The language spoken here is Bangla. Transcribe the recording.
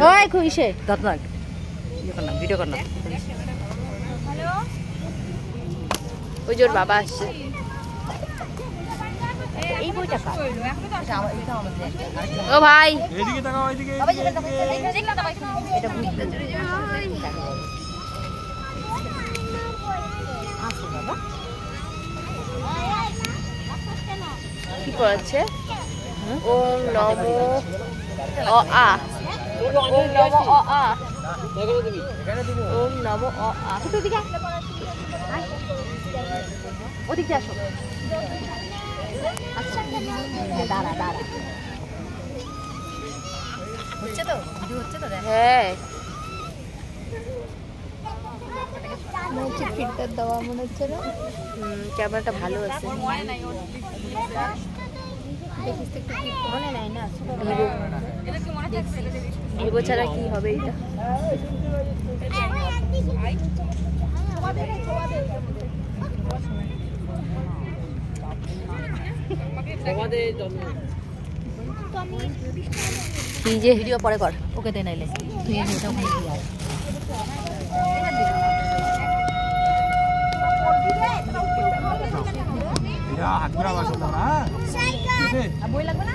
ওই খুইছে দাদা ভিডিও কর না ওই জোর বাবা আসছে এই বইটা কার ও ভাই এইদিকে তাকাও এইদিকে এটা বুঝতে আসো বাবা কি পড়াচ্ছে ওম নমো অ আ ওম নমো অ আ ওম নমো অ আ ওদিকে ওদিকে আসো আচ্ছা দাঁড়া দাঁড়া হচ্ছে তো ভিডিও হচ্ছে তো হ্যাঁ ফিল্টার দেওয়া মনে হচ্ছে না ক্যামেরাটা ভালো আছে দেখিস তো কি মনে নাই না ভিভো ছাড়া কি হবে এটা তুই যে ভিডিও পরে কর ওকে দে নাইলে তুই এটা ওখানে দিয়ে আয় হাত ঘোরা বাসো না বই লাগবে না